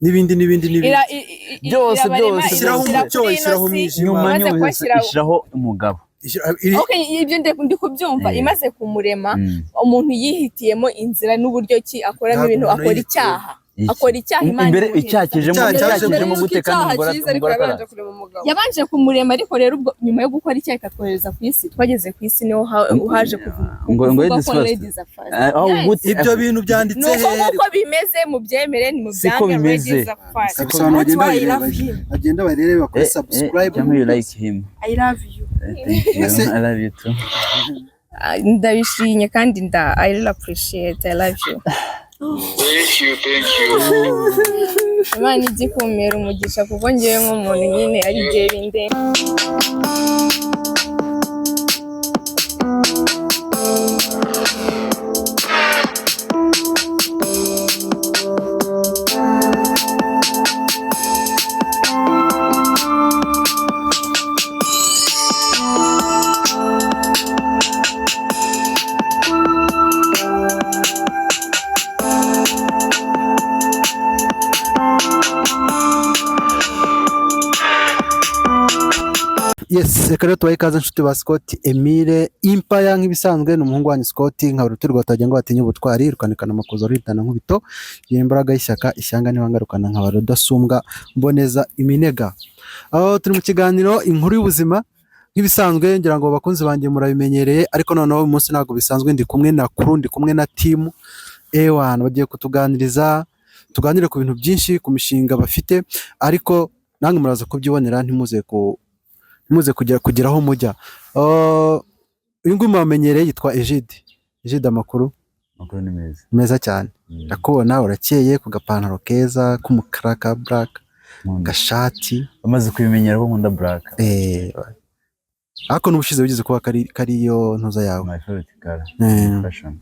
n'ibindi byose ishyiraho umucyo ishyiraho umwijima ishyiraho umugabo. Okay, ibyo ndi kubyumva imaze kumurema umuntu yihitiyemo inzira n'uburyo ki akoramo ibintu akora icyaha Imana imbere icyakijemo gute kandi yabanje kumurema ariko rero ubwo nyuma yo gukora icyaha ikatwohereza ku isi twageze ku isi niho uhaje kuvuga ibyo bintu byanditse uko bimeze mu byemere ni mu byange agenda barere bakora subscribe. You like him. I love you. I love you too. Ndabishimye kandi I really appreciate. I love you. Thank you. Imana igikumera umugisha kuko ngiye nk'umuntu nyine ari gihe binde. Yes, reka rero tubahe ikaze inshuti ba Scott Emile Empire nk'ibisanzwe n'umuhungu wanyu Scott nk'abarutirwa batagira ngo batinye ubutwari rukanikana amakuzo ritana nk'ubito imbaraga y'ishyaka ishyanga nibangarukana nk'abarudasumbwa mboneza iminega. Aho turi mu kiganiro inkuru y'ubuzima nk'ibisanzwe ngira ngo bakunzi banjye murabimenyereye ariko noneho uyu munsi ntabwo bisanzwe ndi kumwe na crew ndi kumwe na team A1 bagiye kutuganiriza tuganire ku bintu byinshi ku mishinga bafite ariko nange muraza kubyibonera ntimuze kugeraho mujya. Uyu nguyu mwamenyereye yitwa Egide amakuru ni meza cyane ndakubona urakeye ku gapantaro keza k'umukara ka black gashati bamaze kubimenyera bo nkunda black ariko n'ubushize bigize kuba kariyo ntuza yawe my favorite color fashion.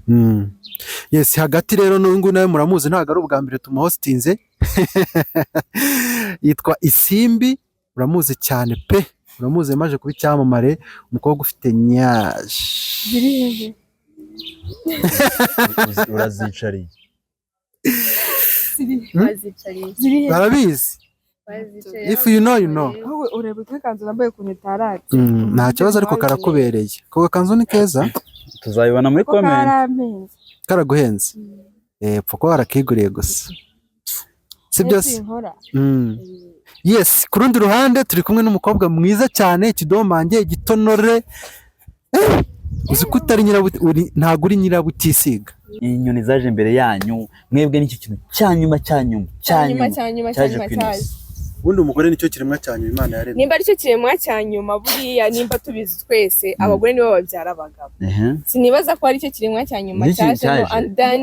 Yes, hagati rero n'uyu nguyu nawe muramuzi ntabwo ari ubwa mbere tumuhostinze yitwa Isimbi uramuzi cyane pe uramuzi maje kuba icyamamare umukobwa ufite nyaje urazicariye barabizi if you know you know ureba kakanzu nambaye ku ntarari nta kibazo ariko karakubereye ko gakanzu ni keza tuzayibona muri comment karaguhenze pfo ko warakiguriye gusa si byose. Yes, ku rundi ruhande turi kumwe n'umukobwa mwiza cyane ikidomange igitonore uzi ko utari ntabwo uri nyirabutisiga. Inyoni zaje imbere yanyu mwebwe n'icyo kintu cyanyuma ubundi umugore nicyo kiremwa cyanyuma Imana yaremye nimba aricyo kiremwa cyanyuma buriya nimba tubizi twese abagore nibo babyara abagabo sinibaza ko aricyo kiremwa cyanyuma cyaje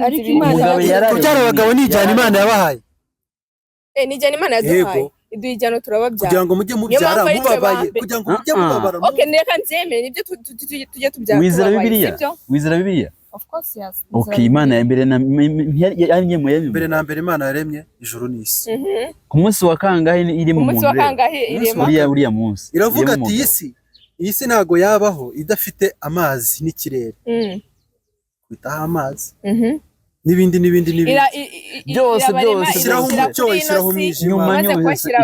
ariko Imana kubyara abagabo ni ijyana Imana yabahaye nijyana Imana yaduhaye idujyano turababyara kugira ngo mujye mubyara mubabaye kugira ngo mujye mubabara. Okay, neka nzeme nibyo tujye tubyara. Wizera Bibiliya? Of course yes. Okay, Imana ya mbere mbere na mbere Imana yaremye ijuru n'isi. Ku munsi wa kangahe iri mu muntu uriya munsi iravuga ati iyi si ntago yabaho idafite amazi n'ikirere kwitaho amazi n'ibindi byose ishyiraho umucyo ishyiraho umwijima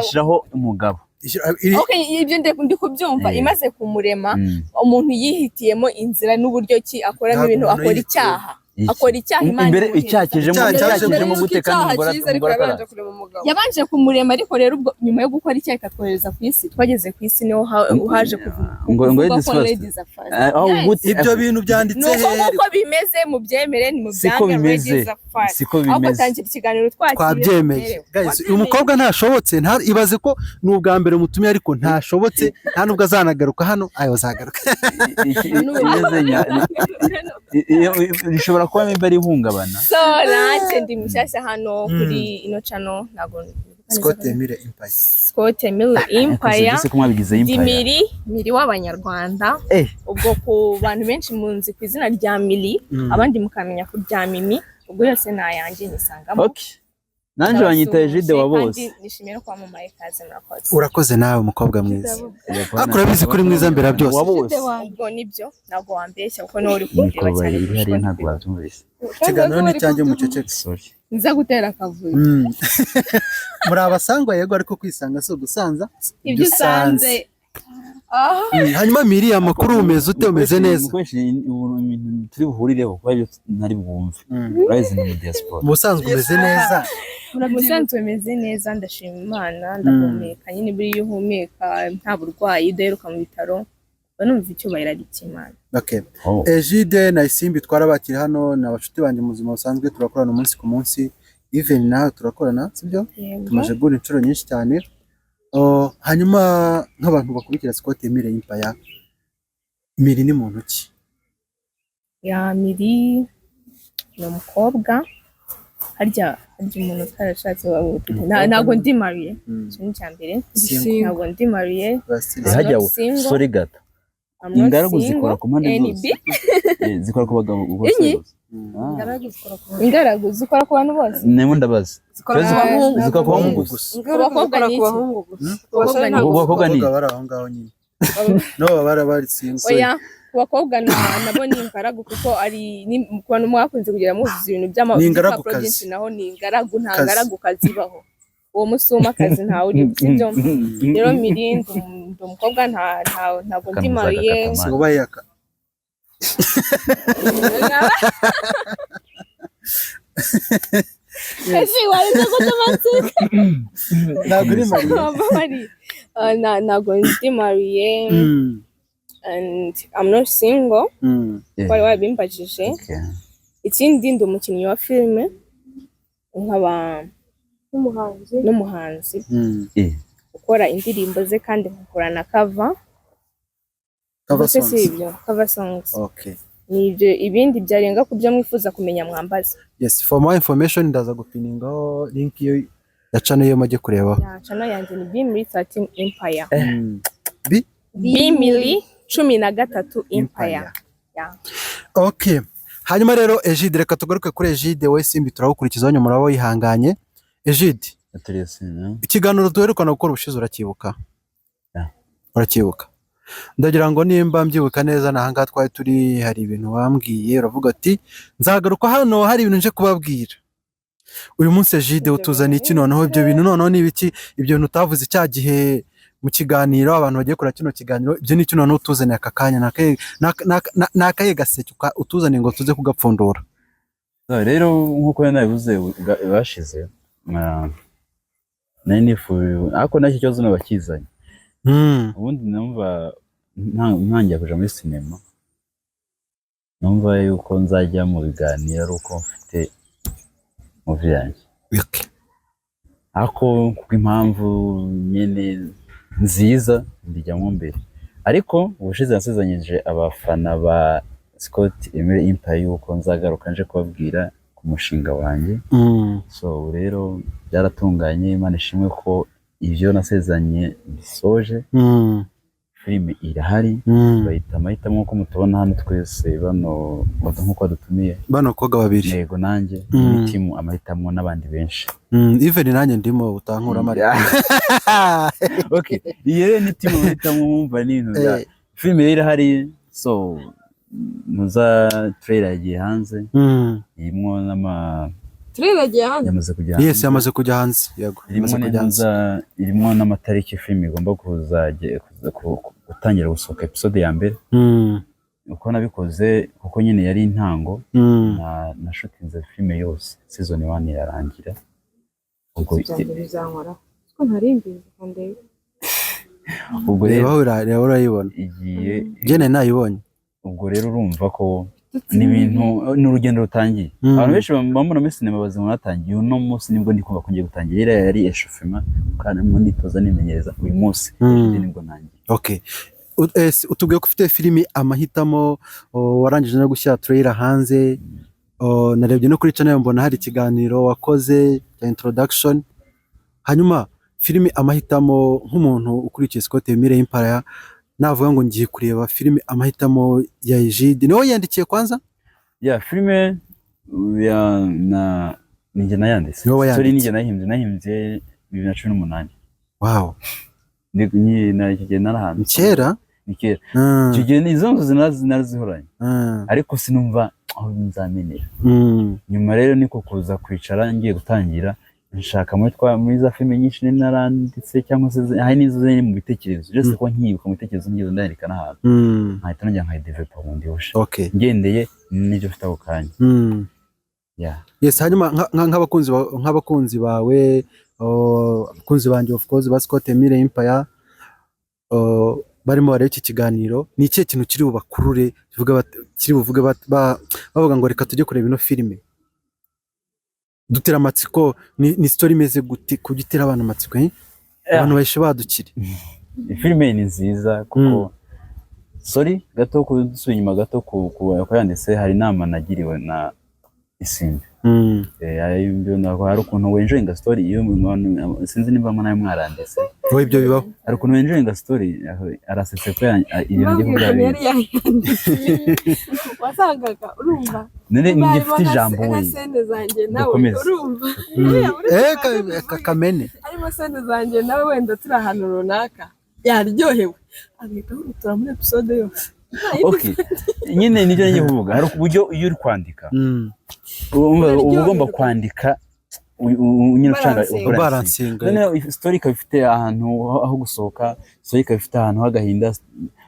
ishyiraho umugabo. Okay, ibyo ndi kubyumva imaze kumurema umuntu yihitiyemo inzira n'uburyo ki akoramo ibintu akora icyaha Imana imbere icyakijemo gute kandi yabanje kumurema ariko rero ubwo nyuma yo gukora icyaha ikatwohereza ku isi twageze ku isi niho uhaje kuvuga ibyo bintu byanditse uko bimeze mu byemere ni mu byange tangira ikiganiro twabyemeye. Guys, uyu mukobwa ntashobotse ibaze ko ni ubwa mbere mutumye ariko ntashobotse nta nubwo azanagaruka hano azagaruka bishobora kuba imbere ihungabana. So nanjye ndi mushyashya hano kuri ino channel ntago Scott Emile Empire miri w'abanyarwanda ubwo ku bantu benshi munzi ku izina rya Mili abandi mukamenya ku rya Mimi ubwo yose nayanjye nisangamo. Okay, nanje banyita Egide wa bose nishimiye no kwamamaye kaze murakoze. Urakoze nawe umukobwa mwiza akurabizi kuri mwiza mbere byose ubwo nibyo ntago wambeshya kuko no uri kundeba cyane ntabwo batumvise kiganiro ni cyanjye muceceke. Sorry nza gutera akavuyo. Muri abasangwa yego ariko kwisanga so gusanza Ibyo usanze. Hanyuma miri amakuru umeze ute umeze neza? Ibintu turi buhurireho kuba byo ntari bwumve. Rise in diaspora. Musanzwe umeze neza. Musanzwe umeze neza ndashima Imana ndahumeka nyine buri iyo uhumeka nta burwayi udaheruka mu bitaro banumva icyo bayirari cy'Imana. Okay. Ejide na Isimbi twarabakiri hano na abashuti banje mu buzima busanzwe turakorana umunsi ku munsi. Even nawe turakorana sibyo? Tumaje gura inshuro nyinshi cyane. Hanyuma nk'abantu bakurikira Scott Emile Empire Miri ni muntu ki? Ya Miri ni umukobwa harya umuntu utarashatse ntabwo ndi mariye kimwe cya mbere ntabwo ndi mariye hajya sorry gata ingaragu zikora ku mpande zose zikora ku bagabo bose ingaragu zikora ku bantu bose nemo ndabaza zikora ku bahungu gusa abakobwa ni bari aho ngaho nyine no bari single oya abakobwa nabo ni ingaragu kuko ari ku bantu mwakunze kugira muzuza ibintu by'amaprovince naho ni ingaragu nta ngaragu kazibaho uwo musuma kazi ntawe uri sibyo rero Miri ndi umukobwa ntabwo ndi mariye ubayaka ese warize kutumatsika ntabwo uri mariye ntabwo ndi mariye and I'm not single wari wabimbajije ikindi ndi umukinnyi wa filime nkaba n'umuhanzi ukora indirimbo ze kandi nkakora na cover songs. Okay. Nibyo ibindi byarenga ku byo mwifuza kumenya mwambaza. Yes, for more information ndaza gupiningaho link yo ya channel yo majye kureba. Ya channel yanjye ni Bimili 13 Empire. Bimili 13 Empire. Yeah. Okay. Hanyuma rero Ejide reka tugaruke kuri Ejide we Simbi turawukurikiza nyuma murabo yihanganye. Ejide. Ikiganiro duherukana gukora ubushize urakibuka? Urakibuka? Ndagira ngo nimba mbyibuka neza nahanga twari turi hari ibintu wambwiye uravuga ati nzagaruka hano hari ibintu nje kubabwira. Uyu munsi Ejide utuzana iki noneho ibyo bintu noneho nibiki ibyo bintu utavuze cya gihe mu kiganiro abantu bagiye kura kino kiganiro ibyo ni cyo noneho utuzane akakanya nakaye gaseke utuzane ngo tuze kugapfundura. Rero nkuko nabivuze bashize nanifuye ako nacyo cyozo nabakizanye. Ubundi numva ntangiye kuja muri sinema numva yuko nzajya mu biganiro ari uko mfite movie yanjye ako kuko impamvu nyene nziza ndijyamo mbere ariko ubushize nasezanyije abafana ba Scott Emile Empire yuko nzagaruka nje kubabwira ku mushinga wanjye so rero byaratunganye Imana ishimwe ko ivyo nasezanye bisoje filime irahari bayita amahitamo ko mutubona hano twese bano nkuko dutumiye bano koga babiri yego nanjye n'itimu amahitamo n'abandi benshi even nanjye ndimo utankura mari okay yere n'itimu amahitamo mumva n'intu bya filime irahari so nuza trailer yagiye hanze irimo n'ama trailer yagiye hanze yamaze kujya hanze yes yamaze kujya hanze yego irimo n'amatariki filime igomba gutangira gusohoka episode ya mbere uko nabikoze kuko nyine yari intango na shootinze filime yose season 1 yarangira ubwo bizankora ko ntarimbize kandi ubwo rero urayibona igiye jene nayibonye ubwo rero urumva ko n'ibintu n'urugendo rutangiye abantu benshi bambona muri sinema bazima natangiye uno munsi nibwo ndikumva ko ngiye gutangira yari eshofema kandi mu nditoza nimenyereza uyu munsi nibwo ntangiye. Okay, utubwiye ko ufite filimi amahitamo warangije no gushyira trailer hanze narebye no kuri channel mbona hari ikiganiro wakoze ya introduction hanyuma filimi amahitamo nk'umuntu ukurikiye Scott Emile Empire navuga ngo ngiye kureba filime amahitamo ya Ejide niho yandikiye kwanza ya filime ya na ninjye nayanditse sorry ninjye nahimbye 2018 wow ni nakije narahanze kera nikera kije nizo nzu narazihoranye ariko sinumva aho nzamenera. Nyuma rero niko kuza kwicara ngiye gutangira nshaka muri za filime nyinshi naranditse cyangwa se hari n'izo ziri mu bitekerezo byose ko nkibuka mu bitekerezo ngiye ndandika n'ahantu nkahita nongera nkayidevelopa bundi bushe ngendeye n'ibyo mfite ako kanya. Yes, hanyuma nk'abakunzi bawe abakunzi banjye of course ba Scott Emile Empire barimo bareba iki kiganiro, ni ikihe kintu kiri bubakurure kivuga bavuga ngo reka tujye kureba ino filime dutera amatsiko, ni story imeze gute kugitera abantu amatsiko abantu bayishe badukire? Filime ni nziza kuko sorry gato kudusuye inyuma gato ku yanditse hari inama nagiriwe na Isimbi. Hari ukuntu wenjoyinga story iyo sinzi niba nawe mwaranditse wowe ibyo bibaho, hari ukuntu wenjoyinga story arasetse ko ibintu byo kugira wasangaga urumva none ngifite ijambo we sende zanjye nawe urumva kamene arimo sende zanjye nawe wenda turi ahantu runaka yaryohewe agahita ahurutura muri episode yose. Okay, nyine nibyo ngiye kuvuga, hari uburyo iyo uri kwandika uba ugomba kwandika nyine ucanga balancing, noneho story ikaba ifite ahantu aho gusohoka, story ikaba ifite ahantu hagahinda,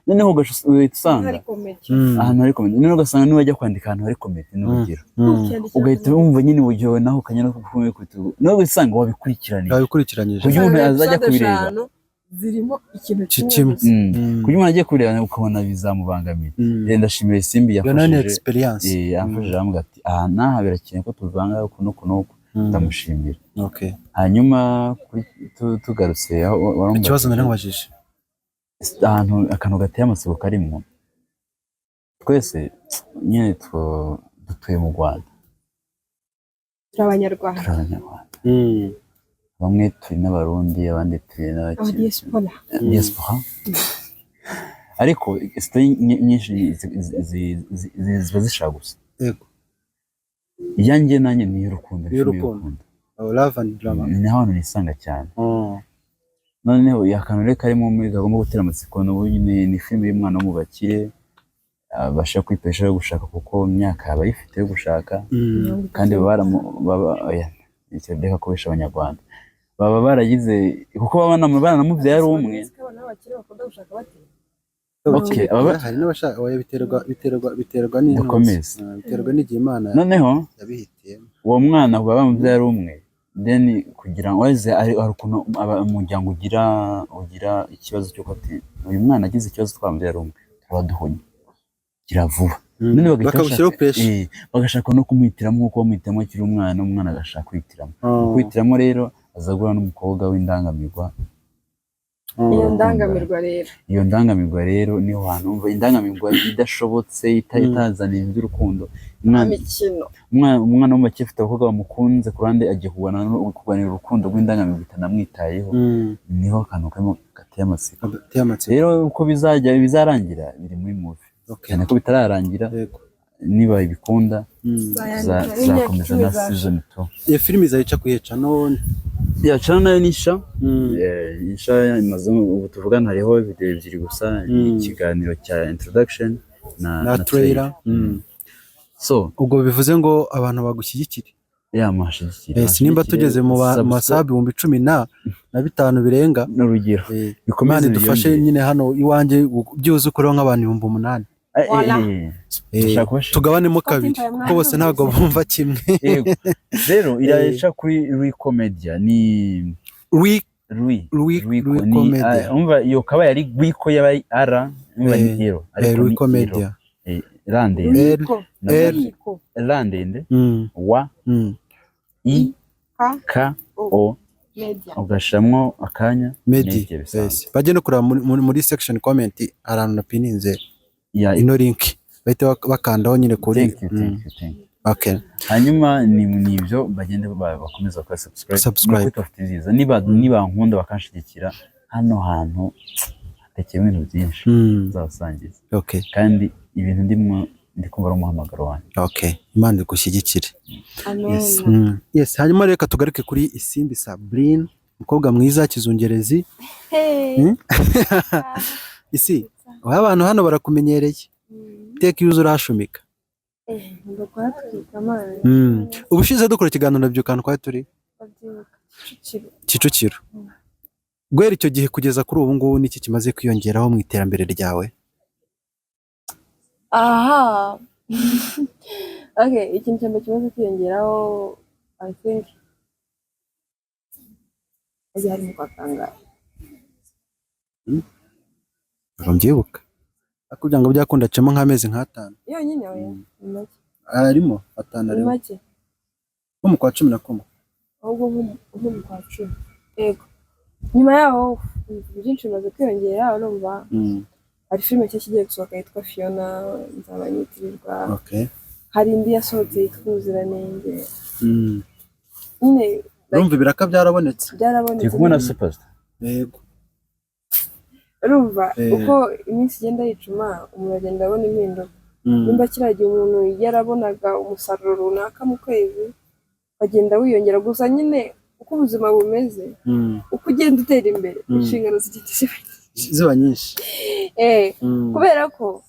noneho ugasanga ahantu hari comedy, noneho ugasanga niba wajya kwandika ahantu hari comedy n'urugero ugahita wumva nyine uburyo naho ukanya no kuvuga no usanga wabikurikiranyije kugira umuntu azajya kubireba zirimo ikintu kimwe kugira umuntu agiye kubireba ukabona bizamubangamira. Ndashimira Isimbi yafashije amubwira ati aha naha birakeneye ko tuvanga kuno ndamushimira. Hanyuma tugarutse aho ikibazo nari nkubajije ahantu akantu gateye amatsiko karimo, twese nyine dutuye mu Rwanda, turi abanyarwanda bamwe turi n'abarundi abandi turi n'abadiaspora ariko story nyinshi ziba zishaka gusa. Iyanjye nanjye ni y'urukundo, love and drama, ni ahantu nisanga cyane. Noneho akantu rero karimo muri gahunda gutera amatsiko ni filime y'umwana wo mu bakire bashaka kwipesha yo gushaka kuko imyaka yaba ifite yo gushaka kandi icyo kubesha abanyarwanda baba baragize kuko baranamubyaye ari umwe. Okay, hari n'abashaka biterwa n'igihe Imana noneho yabihitiyemo. Uwo mwana baba bamubyaye ari umwe, then kugira ngo wese ari ukuntu umuryango ugira ikibazo cyo ati uyu mwana agize ikibazo twamubyaye ari umwe turaduhonye gira vuba, none bagashaka no kumuhitiramo uko bamuhitiramo akiri umwana agashaka kwihitiramo rero azagura n'umukobwa w'indangamirwa. Iyo ndangamirwa rero niho hantu umva indangamirwa idashobotse itazana ibintu by'urukundo. Umwana w'umukire afite abakobwa bamukunze ku ruhande agiye kurwanira urukundo rw'indangamirwa bitanamwitayeho, niho akantu karimo gateye amatsiko. Rero uko bizarangira biri muri movie cyane ko bitararangira, niba ibikunda zakomeza na season 2. Iyo filime izayica kuyica none yacana nayo nisha imaze ubu tuvugana hariho video ebyiri gusa, ikiganiro cya introduction na trailer. So ubwo bivuze ngo abantu bagushyigikire mashigikire nimba tugeze mu masabi 15 birenga n'urugero bikomeze dufashe nyine hano iwanjye byuze ukoreho nk'abantu 8,000 tugabanemo kabiri kuko bose ntabwo bumva kimwe. Rero iraca kuri Rui Comedia ni Rui Comedia, umva iyo kaba yari Guiko yabaye ara umva ni hero Rui Comedia Landende wa I K O ugashamwo akanya media. Bajye no kuraba muri section comment arantu na pininze ino link bahita bakandaho nyine kuri. Okay, hanyuma ni ibyo bagende bakomeza kwa subscribe nziza niba nkunda bakanshigikira hano hantu hatekeye ibintu byinshi zabasangiza. Okay, kandi ibintu ndi kumva ari umuhamagaro wanjye. Okay, Imana igushyigikire. Yes, hanyuma reka tugaruke kuri Isimbi Sabrine, umukobwa mwiza kizungerezi. Isi abantu hano barakumenyereye, teka yuzo urashumika Ndakwatwika amazi. Ubushize dukora ikiganiro nabyukana twari turi Kicukiro. Guhera icyo gihe kugeza kuri ubu ngubu niki kimaze kwiyongeraho mu iterambere ryawe? Aha. Okay, ikintu cyane kimaze kwiyongeraho I think ari mu kwakanga. Mbyibuka. Akubwira ngo byakunda acamo nk'amezi nk'atanu. Yonyine oya. Make. Arimo atanu arimo. Make. Nko mu kwa 11. Ahubwo nko mu kwa 10. Yego. Nyuma yaho byinshi bimaze kwiyongera urumva. Hari filime nshya kigiye gusohoka yitwa Fiona nzabanyitirirwa. Okay. Hari indi yasohotse yitwa Ubuziranenge. Nyine urumva ibiraka byarabonetse. Turi kumwe na Superstar. Yego. Urumva uko iminsi igenda yicuma umuntu agenda abona impinduka. Nimba kiragiye umuntu yarabonaga umusaruro runaka mu kwezi agenda wiyongera gusa nyine uko ubuzima bumeze uko ugenda utera imbere inshingano ziba nyinshi. Kubera ko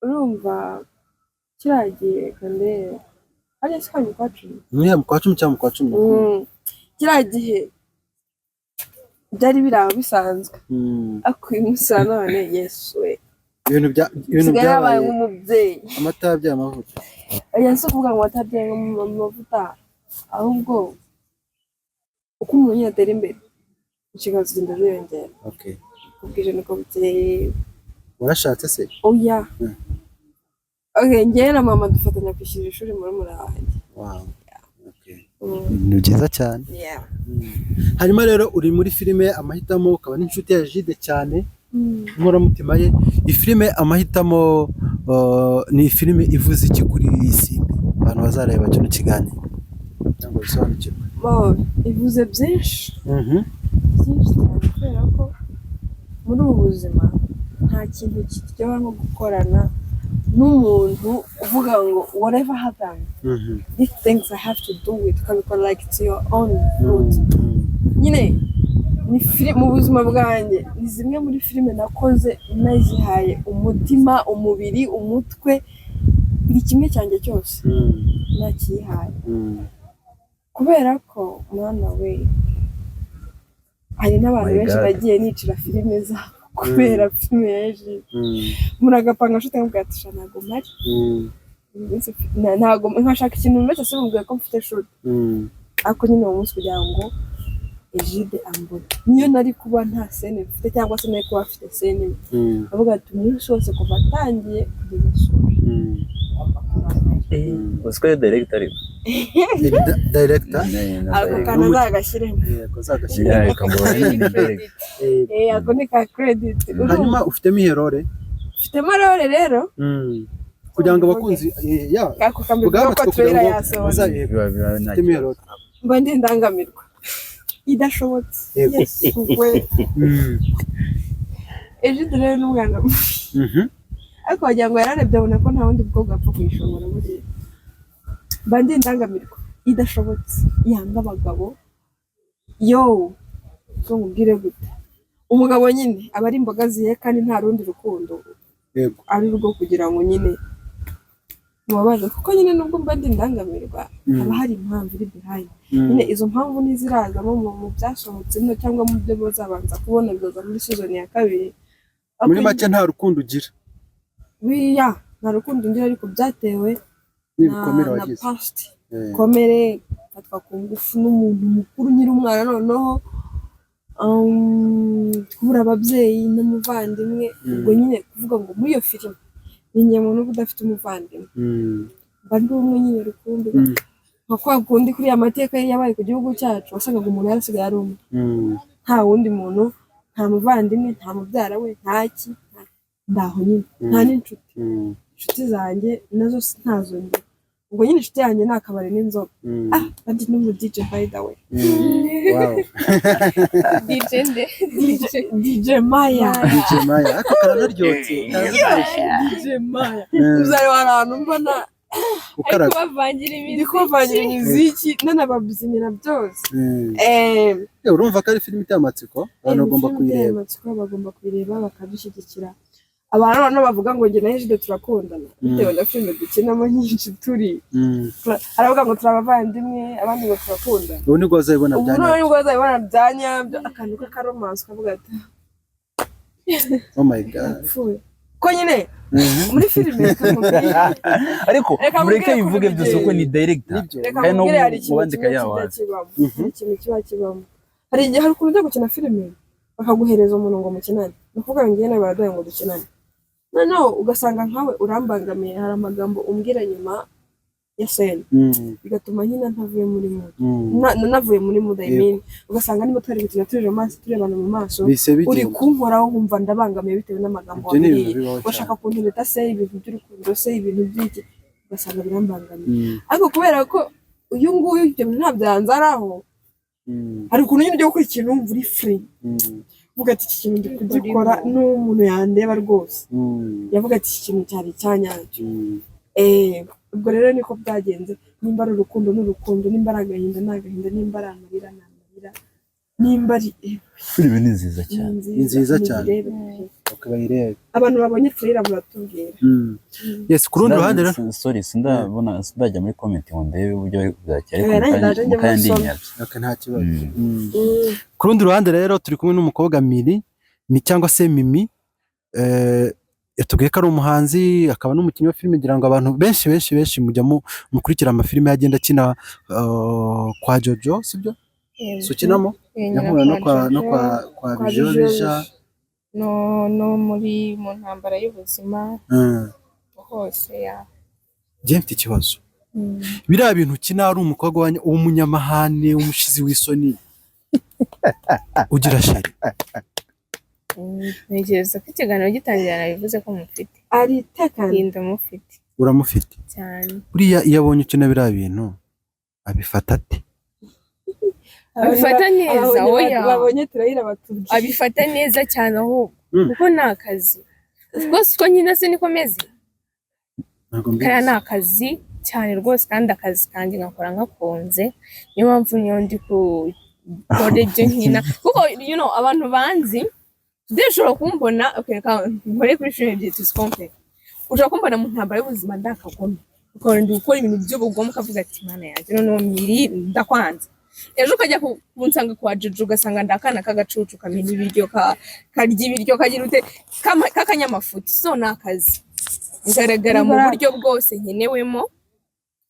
urumva kiragiye kandi ari se mu kwa 10. Mu kwa 10 cyangwa mu kwa 11. Kiragiye byari biraba bisanzwe. Akuye umusana none Yesu we. Ibintu byabaye nk'umubyeyi. Amata yabyaye amavuta. Aya se kuvuga ngo atabyaye amavuta ahubwo uko umuntu yatera imbere inshingano zigenda ziyongera. Okay. Kubwije niko buteye. Warashatse se? Oya. Okay, njye na mama dufatanya kwishyura ishuri muri murahanjye. Wow. Okay. Ni byiza cyane. Yeah. Hanyuma rero uri muri filime Amahitamo ukaba n'inshuti ya Jide cyane. Inkoramutima ye. Ifilime Amahitamo ni filime ivuze iki kuri Simbi? Abantu bazareba kino kiganiro. Cyangwa bisobanukirwe. Ivuze byinshi. Byinshi cyane kubera ko muri ubu buzima nta kintu kiryoha nko gukorana n'umuntu uvuga ngo whatever happens these things I have to do it ukabikora like it's your own road. Nyine ni filime mu buzima bwanjye ni zimwe muri filime nakoze nazihaye umutima umubiri umutwe buri kimwe cyanjye cyose nakihaye kubera ko mwana we hari n'abantu benshi bagiye nicira filime zabo kubera filime yaje muragapanga shute nk'ubwatisha ntago mari ntago nkashaka ikintu mbese simbwiye ko mfite shute ako nyine uwo munsi kugira ngo Jide ambone niyo nari kuba nta scene mfite cyangwa se nari kuba afite scene avuga ati umunsi wose kuva atangiye kugeza sura Usko director ariko director ako kana zagashyiremo yego zagashyiremo ako ni ka credit hanyuma ufitemo iherore rero kugira ngo abakunzi ako kambivuga ko trailer yasohoze ufitemo iherore mba ndi ndangamirwa idashobotse Yesu we Jide rero n'umwana ariko wagira ngo yararebye abona ko nta wundi bwoko apfa kuyishobora muri mba ndi ndangamirwa idashobotse yanga abagabo so nkubwire gute umugabo nyine aba ari imboga zihe kandi nta rundi rukundo yego ari rwo kugira ngo nyine mubabaze kuko nyine nubwo mba ndi ndangamirwa haba hari impamvu iri behind nyine izo mpamvu nizirazamo mu byasohotse no cyangwa mu byo bazabanza kubona bizoza muri season ya 2 muri make nta rukundo ugira nta rukundo ngira ariko byatewe n'ibikomere wagize past komere fatwa ku ngufu n'umuntu mukuru nyiri umwana noneho kubura ababyeyi n'umuvandimwe ubwo nyine kuvuga ngo muri iyo filime ninjye muntu udafite umuvandimwe bandi umwe nyine rukundo nka kwa kundi kuri amateka yabaye ku gihugu cyacu wasangaga umuntu yarasigaye ari umwe nta wundi muntu nta muvandimwe nta mubyara we ntaki ndaho nyine nta n'inshuti zanjye nazo ntazo ngira ubwo nyine inshuti yanjye ni akabari n'inzoga kandi n'umu DJ by the way wow DJ Maya ako karanaryoshye DJ Maya uzari warantu mbona kubavangira imiziki n'anababyinira byose urumva ko ari filime iteye amatsiko abantu bagomba kuyireba bagomba kuyireba bakadushyigikira abantu noneho bavuga ngo njye na Ejide turakundana bitewe na filime dukinamo nyinshi turi aravuga ngo turabavandimwe abandi ngo turakundana ubu nibwo bazabibona ubu noneho nibwo bazabibona bya nyabyo akantu k'akaromansi kavuga ati oh my god ko nyine muri filime ariko mureke bivuge byose uko ni director kandi no mubandika yawo ikintu kiba kibamo hari igihe hari ukuntu ujya gukina filime bakaguhereza umuntu ngo mukinane ni ukuvuga ngo ngiye nawe baraduhaye ngo dukinane noneho ugasanga nkawe urambangamiye hari amagambo umbwira nyuma ya sene bigatuma nyine ntavuye muri muda navuye muri muda imini ugasanga niba twari gukina turije amaso turebana mu maso uri kunkoraho nkumva ndabangamiye bitewe n'amagambo wabwiye washaka kuntubita se ibintu by'urukundo se ibintu by'iki ugasanga birambangamiye ariko kubera ko uyu nguyu ibyo nta byanzaraho hari ukuntu nyine ujya gukora ikintu wumva uri free uvuga ati iki kintu ndi kugikora n'umuntu yandeba rwose yavuga ati iki kintu cyari cyanyacyo ubwo rero niko byagenze nimba ari urukundo n'urukundo nimba ari agahinda n'agahinda nimba ari amarira n'amarira nimba ari filime ni nziza cyane ni nziza cyane ukabayireba abantu babonye trailer muratubwira yes ku rundi ruhande rero sorry sindajya muri comment ngo ndebe uburyo bwakira ariko kandi nta kibazo ku rundi ruhande rero turi kumwe n'umukobwa Mimi cyangwa se Mimi yatubwiye ko ari umuhanzi akaba n'umukinnyi wa filime ngira ngo abantu benshi mujya mukurikira amafilime yagenda akina kwa Jojo sibyo sukinamo yahuye no kwa Bijoja no muri mu ntambara y'ubuzima hose ya mfite ikibazo biriya bintu ukina ari umukobwa w'umunyamahane umushizi w'isoni ugira shari ntekereza ko ikiganiro gitangira nabivuze ko mufite ari tekana mufite uramufite cyane buriya iyo abonye ukina biriya bintu abifata ate abifata neza oya babonye turahira batubwiye abifata neza cyane ahubwo kuko ni akazi rwose ko nyine se niko meze kaya ni akazi cyane rwose kandi akazi kanjye ngakora nkakunze niyo mpamvu niyo ndi kukora ibyo nkina kuko abantu banzi ushobora kumbona nkore kuri filime ebyiri tuzikompe ushobora kumbona mu ntambara y'ubuzima ndakagome ukora gukora ibintu by'ubugome ukavuga ati mana yanjye noneho miri ndakwanze ejo ukajya kunsanga kwa Jojo ugasanga ndakana k'agacucu kamena ibiryo karya ibiryo kagira ute k'akanyamafuti so ni akazi ngaragara mu buryo bwose nkenewemo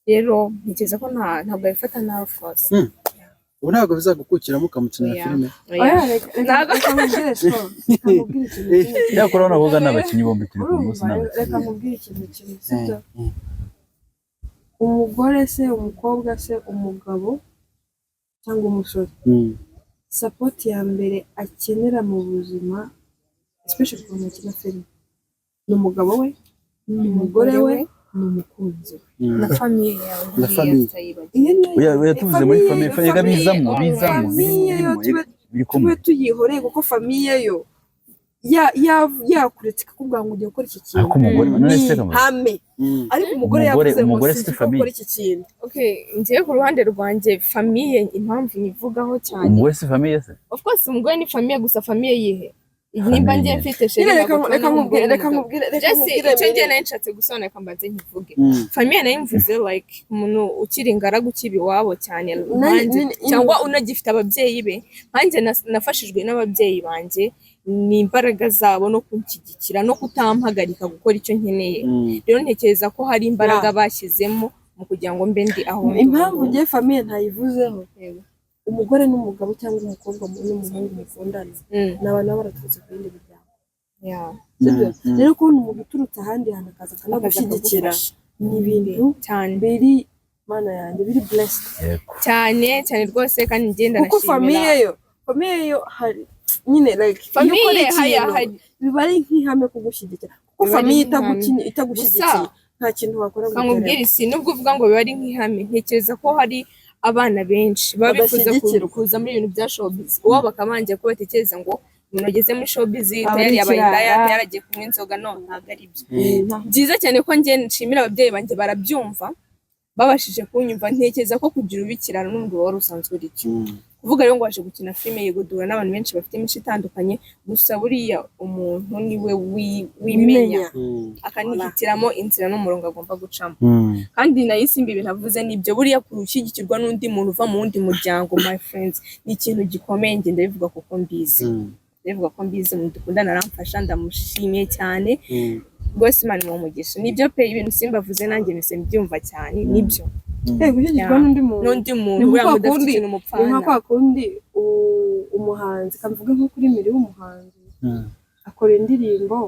rero ntekereza ko ntabwo abifata nawe rwose ubu ntabwo bizagukukiramo ukamukinira filime yakora urabona n'abakinnyi bombi turi ku munsi reka nkubwire ikintu kimwe sibyo umugore se umukobwa se umugabo cyangwa umusore support ya mbere akenera mu buzima especially ku bakina filime ni umugabo we ni umugore we ni umukunzi na famille yawe na famille oya tuvuze muri famille bizamo tube tuyihoreye kuko famille yo yakuretse kakubwira ngo ugiye gukora iki kintu ariko umugore hame ariko umugore yavuze ngo gukora iki kintu ngiye ku ruhande rwanjye famille impamvu nivugaho cyane umugore si famille se of course umugore ni famille gusa famille yihe nimba ngiye mfite sheri reka nkubwire icyo ngiye nayo nshatse gusobanura mbanze nkivuge famille nayo mvuze like umuntu ukiri ingaragu ukiba iwabo cyane cyangwa unagifite ababyeyi be nkanjye nafashijwe n'ababyeyi banjye ni imbaraga zabo no kunshyigikira no kutampagarika gukora icyo nkeneye rero ntekereza ko hari imbaraga bashyizemo mu kugira ngo mbe ndi aho impamvu ngiye famille ntayivuzeho umugore n'umugabo cyangwa umukobwa n'umuhungu mukundana n'abana baraturutse ku bindi miryango rero kubona umuntu uturutse ahandi hantu akaza akanagushyigikira ni ibintu cyane biri mana yanjye biri blessed cyane rwose kandi ngenda kuko famille yo hari nyine like famille biba ari nk'ihame kugushyigikira kuko famille itagushyigikiye nta kintu wakora ngo nkubwire isi nubwo uvuga ngo biba ari nk'ihame ntekereza ko hari abana benshi baba bifuza kuza muri ibintu bya showbiz uwo bakabangiye ko batekereza ngo umuntu ageze muri showbiz yaragiye kunywa inzoga ntabwo ari byo byiza cyane ko njye nshimira ababyeyi banjye barabyumva babashije kunyumva ntekereza ko kugira ubikirana n'umugabo wari usanzwe uri cyo kuvuga rero ngo waje gukina filime yego duhura n'abantu benshi bafite imico itandukanye gusa buriya umuntu niwe wimenya akanihitiramo inzira n'umurongo agomba gucamo kandi nahise imbi binavuze nibyo buriya kurushyigikirwa n'undi muntu uva mu wundi muryango my friends ni ikintu gikomeye ngenda bivuga kuko mbizi bivuga ko mbizi umuntu dukundana aramfasha ndamushimiye cyane rwose Imana imumugisha nibyo pe ibintu simbavuze nanjye mise mbyumva cyane nibyo gushyigikirwa n'undi muntu uriya mudafite ikintu mupfana ni nka kwa kundi umuhanzi kavuga nko kuri Miri w'umuhanzi akora indirimbo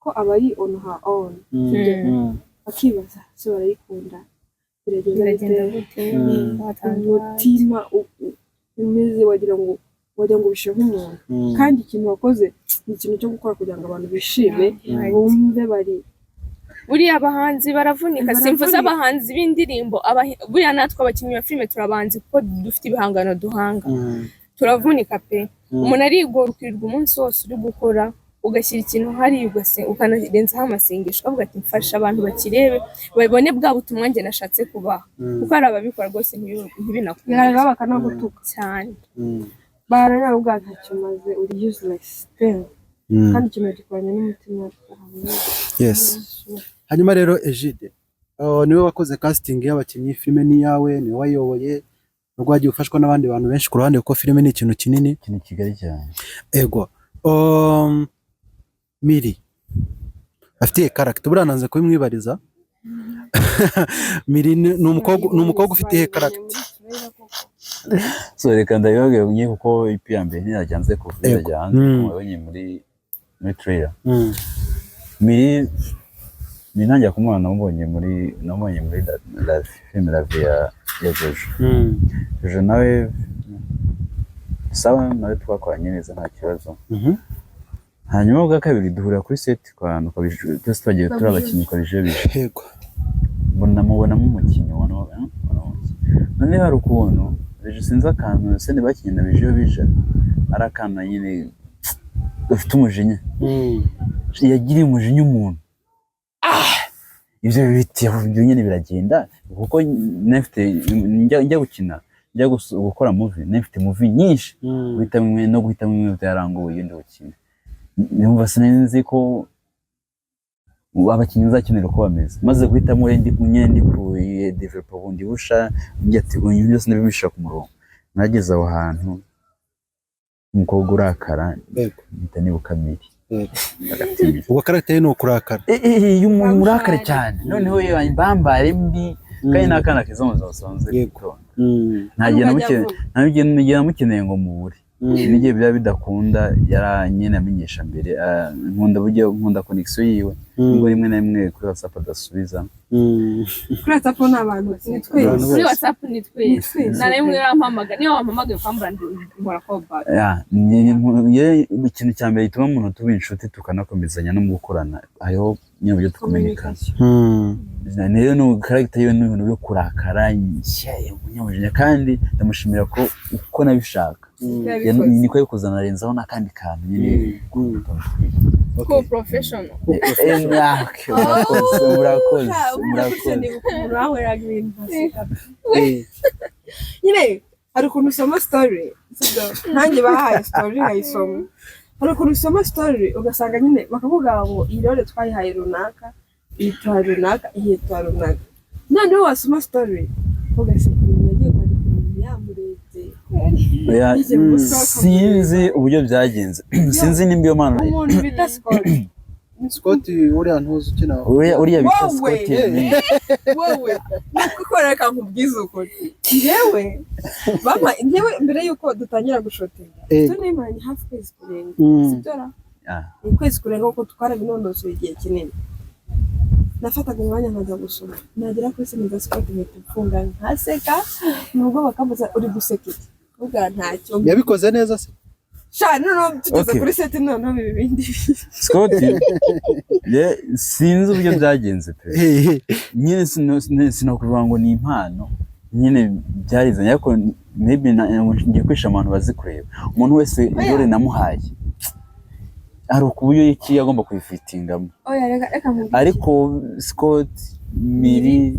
ko aba ari on her own akibaza se barayikunda biragenda gute umutima umeze wagira ngo bishe nk'umuntu kandi ikintu wakoze ni ikintu cyo gukora kugira ngo abantu bishime bumve bari buriya abahanzi baravunika simvuze abahanzi b'indirimbo buriya natwe abakinnyi ba filime turabanzi kuko dufite ibihangano duhanga turavunika pe umuntu arigora ukirirwa umunsi wose uri gukora ugashyira ikintu hari ukanarenzaho amasengesho ukavuga ati mfasha abantu bakirebe babone bwa butumwa njye nashatse kubaha kuko hari ababikora rwose ntibinakunda bakanagutuka cyane baranawe ubwa ntacyo maze uri useless still kandi ikintu gikoranye n'umutima yes hanyuma rero Egide niwe wakoze casting y'abakinnyi filime ni yawe niwe wayoboye nubwo wagiye ufashwa n'abandi bantu benshi ku ruhande kuko filime ni ikintu kinini ikintu kigali cyane ego Miri afite character burananze kubimwibariza Miri ni umukobwa ufite ihe character so reka ndabibabwira nye kuko ipi ya mbere ntiyajyanze kuvuga jyanze mubonye muri trailer Miri nanjye kumwana namubonye muri la film la via ya Jojo nawe sawa nawe twakoranye neza nta kibazo hanyuma bwa kabiri duhura kuri set kwa twese twagiye turi abakinnyi kwa bije yego mubonamo umukinnyi none hari ukuntu Jojo sinzi akantu se bakinnye na bije ari akana nyine ufite umujinya yagiriye umujinya umuntu ibyo biti nyine biragenda kuko njya gukina njya gukora movie nafite movie nyinshi guhitamo imwe byaranguye yindi gukina numva sinzi ko abakinnyi nzakenera uko bameze maze guhitamo ndi ku developer bundi busha njye ati uyu byose nabibisha ku murongo nageze aho hantu umukobwa urakara mpita nibuka Miri ubwo character ni ukurakara umuntu urakare cyane noneho yambambare mbi kandi nakana keza muzasonze yego ntagiye namukeneye ngo mubure n'igihe byaba bidakunda yaranyene amenyesha mbere nkunda connection yiwe ngo rimwe na rimwe kuri WhatsApp adasubiza kuri WhatsApp n'abantu kuri WhatsApp ni twese na rimwe yarampamaga niyo wampamagaye kwambara nkora callback ikintu cya mbere gituma umuntu tuba inshuti tukanakomezanya no mu gukorana ayo nyine byo tukomenikana niyo no character yiwe n'ibintu byo kurakara umunyamujinya kandi ndamushimira ko uko nabishaka niko yikuzana renzaho nakandi kantu nyine ko professional murakoze nyine hari ukuntu usoma story nanjye bahaye story nkayisoma hari ukuntu usoma story ugasanga nyine bakavuga ngo iyi role twayihaye runaka iyi twa runaka iyi twa runaka noneho wasoma story ugasanga nagiye kwandika umuntu yamurebye sinzi uburyo byagenze sinzi nimba iyo mpano umuntu bita Scott uriya ntuzi ukina uriya bita Scott wowe nukoreka nkubwiza ukuri njyewe mbere yuko dutangira gushotinga tunimanye hafi kwezi kurenga sibyo ukwezi kurenga kuko twarabinonosoye igihe kinini nafataga umwanya nkajya gusoma nagera kuri siniza Scott mpita mfunga nkaseka nubwo bakambaza uri guseka iki ubwa ntacyo yabikoze neza se no tugeze kuri set noneho ibindi Scott sinzi uburyo byagenze pe nyine sinakuvuga ngo ni impano nyine byarizanye ariko maybe ngiye kwisha abantu bazi kureba umuntu wese dore namuhaye hari ukuburyo iki yagomba kuyifitingamo ariko Scott Miri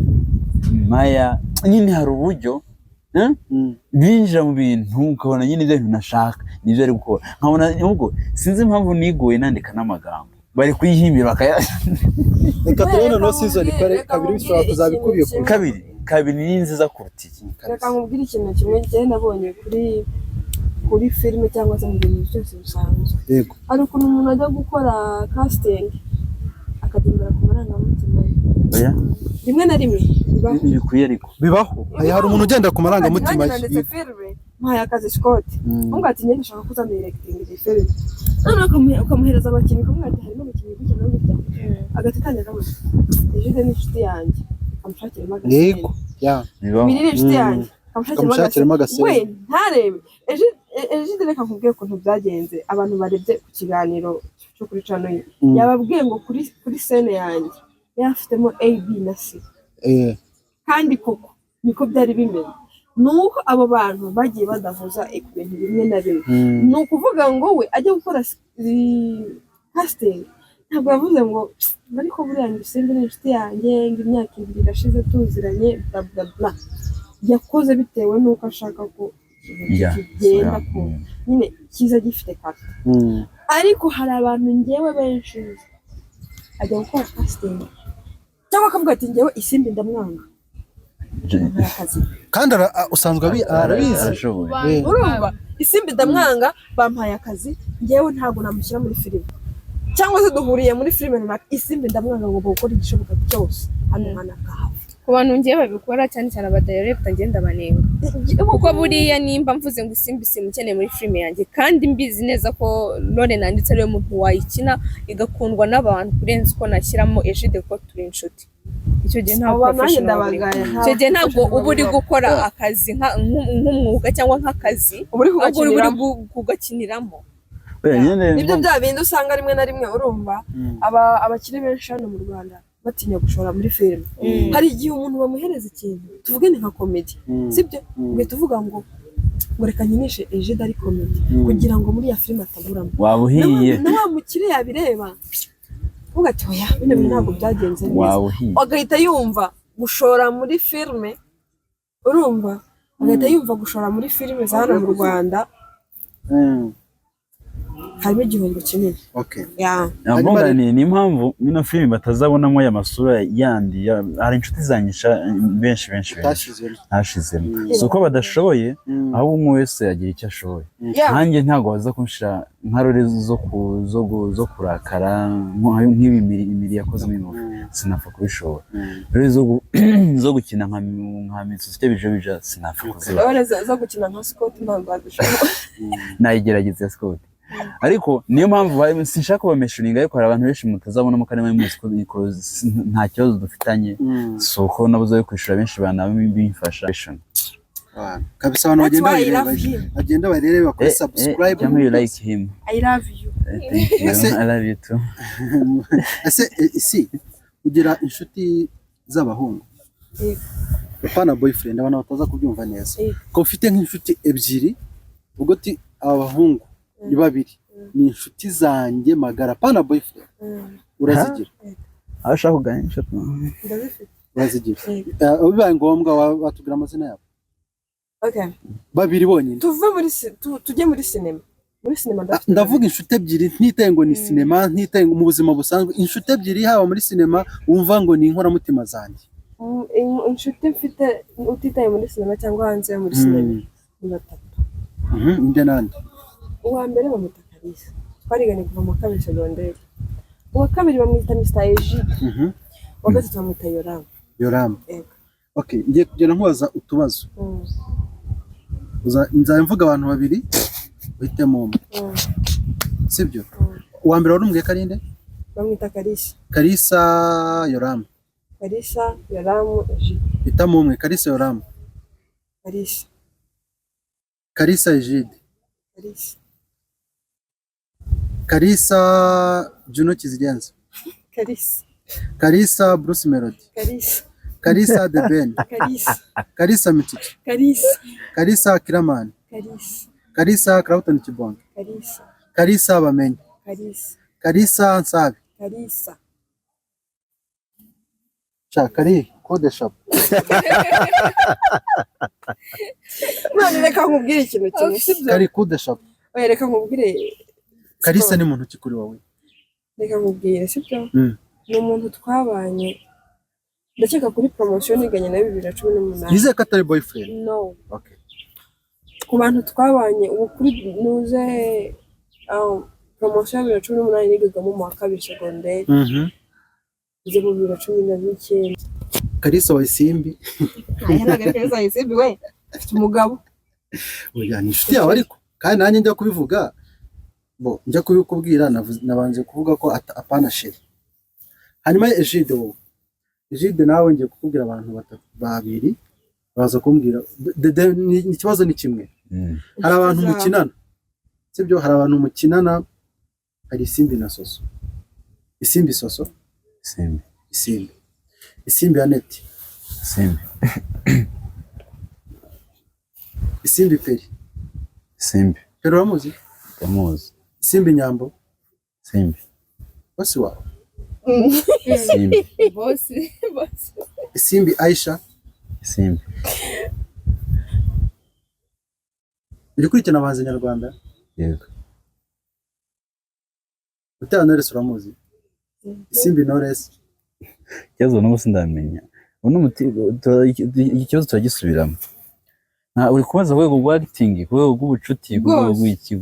Maya nyine hari uburyo binjira mu bintu ukabona nyine ibyo bintu nashaka nibyo ari gukora nkabona ahubwo sinzi impamvu nigoye nandika n'amagambo bari kuyihimbira bakaya reka turabona no season kabiri bishobora kuzabikubiye kabiri ni nziza kuruta iki. Reka nkubwire ikintu kimwe njye nabonye kuri filime cyangwa se mu bintu byose bisanzwe. Yego. Hari ukuntu umuntu ajya gukora casting akagendera ku marangamutima ye. Oya. Rimwe na rimwe ntibikwiye ariko bibaho hari umuntu ugenda ku marangamutima ye. Filime mpaye akazi Scott umwe ati njye ndashaka kuza directing iyi filime none ukamuhereza abakinnyi ukamubwira ati harimo abakinnyi gutya no gutya agatangira kamwe Jude ni inshuti yanjye amushakiramo agasenge. Yego Miri ni inshuti yanjye amushakiramo agasenge we ntarebe Jude reka nkubwiye ukuntu byagenze abantu barebye ku kiganiro cyo kuri channel ye yababwiye ngo kuri scene yanjye yafitemo A B na C kandi koko niko byari bimeze nuko abo bantu bagiye badahuza ku bintu bimwe na bimwe ni ukuvuga ngo we ajya gukora casting ntabwo yavuze ngo ariko buriya ngo Isimbi ni inshuti yanjye ngo imyaka 2 irashize tuziranye bla bla bla yakoze bitewe nuko ashaka ko kigenda ko nyine kiza gifite kata ariko hari abantu ngewe benshi ajya gukora casting cyangwa akavuga ati ngewe Isimbi ndamwanga kandi usanzwe arabizi urumva Isimbi ndamwanga bampaye akazi ngewe ntabwo namushyira muri filime cyangwa se duhuriye muri filime runaka Isimbi ndamwanga ngo gukora igishoboka cyose hano hana kahava ku bantu ngiye babikora cyane cyane abadirector ngenda banenga kuko buriya nimba mvuze ngo Isimbi simukeneye muri filime yanjye kandi mbizi neza ko none nanditse ariyo muntu wayikina igakundwa n'abantu kurenza uko nashyiramo Ejide ko turi inshuti icyo gihe ntabwo uba uri gukora akazi nk'umwuga cyangwa nk'akazi uri kugakiniramo nibyo bya bindi usanga rimwe na rimwe urumva abakire benshi hano mu Rwanda batinya gushora muri filime hari igihe umuntu bamuhereza ikintu tuvuge ni nka comedy sibyo ugahita tuvuga ngo reka nkinishe Ejide ari comedy kugira ngo muri ya filime ataburamo wabuhiye na wa mukire yabireba uvuga ati oya bino bintu ntabwo byagenze neza agahita yumva gushora muri filime urumva agahita yumva gushora muri filime za hano mu Rwanda harimo igihombo kinini. Ni impamvu mino filime batazabonamo aya masura yandi hari inshuti zanyisha benshi hashizemo so ko badashoboye aho umwe wese yagira icyo ashoboye nanjye ntabwo baza kunshira nka role zo kurakara nk'ibimiri yakoze mu sinapfa kubishobora rero zo gukina nka Mitsubishi bija sinapfa kuzibona zo gukina nka Scott ntabwo babishobora nayigerageza Scott ariko niyo mpamvu sinshaka kubameshuninga ariko hari abantu benshi mutazabonamo kandi muri muziko nta kibazo dufitanye soko nabuze yo kwishura benshi banabimfasha kabisa abantu bagenda barebe bakora subscribe cyangwa you like him I love you I love you too isi ugira inshuti z'abahungu pana boyfriend abana bataza kubyumva neza ko ufite nk'inshuti ebyiri ubwo ti abahungu ni babiri ni inshuti zanjye magara pana boyfriend urazigira ashaka kuganisha urazigira bibaye ngombwa watubwira amazina yabo babiri bonyine tujye muri sinema ndavuga inshuti ebyiri ntitaye ngo ni sinema ntitaye mu buzima busanzwe inshuti ebyiri haba muri sinema wumva ngo ni inkoramutima zanjye inshuti mfite utitaye muri sinema cyangwa hanze muri sinema ni batatu nde nande uwa mbere bamwita Kalisa twariganye kuva mu kabiri segonderi uwa kabiri bamwita Mr. Ejide uwa gatatu bamwita Yoram okay ngiye kugera nkubaza utubazo nzamvuga abantu babiri uhitemo umwe sibyo uwa mbere wari umbwiye karinde bamwita Kalisa Yoram Ejide hitamo umwe Kalisa Yoram Kalisa Ejide Kalisa Juno Kizilyanza Kalisa Bruce Melody Kalisa The Ben Kalisa Mitiki Kalisa Kiraman Kalisa Clauton Kibonge Kalisa Bamenye Kalisa Nsabi Kari code shop. none reka nkubwire ikintu kimwe sibyo Kari code shop. oya reka nkubwire Kalisa ni muntu ki kuri wowe? reka nkubwire sibyo ni umuntu twabanye ndakeka kuri promotion niganye na 2018 Yizeye ko atari boyfriend. no Okay. ku bantu twabanye ubu kuri nuze promotion ya 2018 nigagamo mu wa kabiri secondaire ize mu 2019 Kalisa wa Isimbi. aya nagaragaza Isimbi we afite umugabo Oya ni inshuti yawe ariko kandi nanjye njya kubivuga bo njya kubikubwira nabanje kuvuga ko apana sheri. Hanyuma Egide wowe Egide nawe ngiye kukubwira abantu babiri baza kumbwira ikibazo ni kimwe. Hari abantu mukinana sibyo hari abantu mukinana hari Isimbi na Soso. Isimbi Soso Isimbi Aneti Isimbi Peri Peri uramuzi? Ndamuzi. Isimbi Nyambo bosi wawe Boss. Isimbi Aisha uri kurikirana abahanzi nyarwanda yego Butera Knowless uramuzi? Isimbi Knowless ikibazo n'ubu sindamenya ikibazo turagisubiramo uri kubaza ku rwego rwa acting ku rwego rw'ubucuti ku rwego rw'iki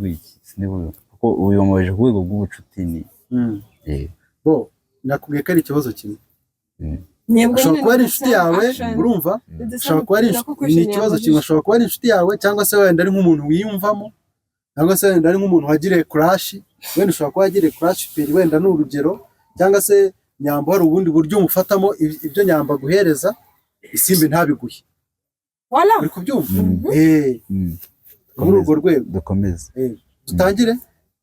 kuko uyomoje ku rwego rw'ubucuti ni bo nakubwiye ko ari ikibazo kimwe Ntego ushobora kuba ari inshuti yawe urumva ushobora kuba ari ni ikibazo kimwe ushobora kuba ari inshuti yawe cyangwa se wenda ari nk'umuntu wiyumvamo cyangwa se wenda ari nk'umuntu wagiriye crush wenda ushobora kuba wagiriye crush Peri wenda ni urugero cyangwa se Nyambo hari ubundi buryo umufatamo ibyo Nyambo aguhereza Isimbi ntabiguhe wala uri kubyumva muri urwo rwego dukomeze dutangire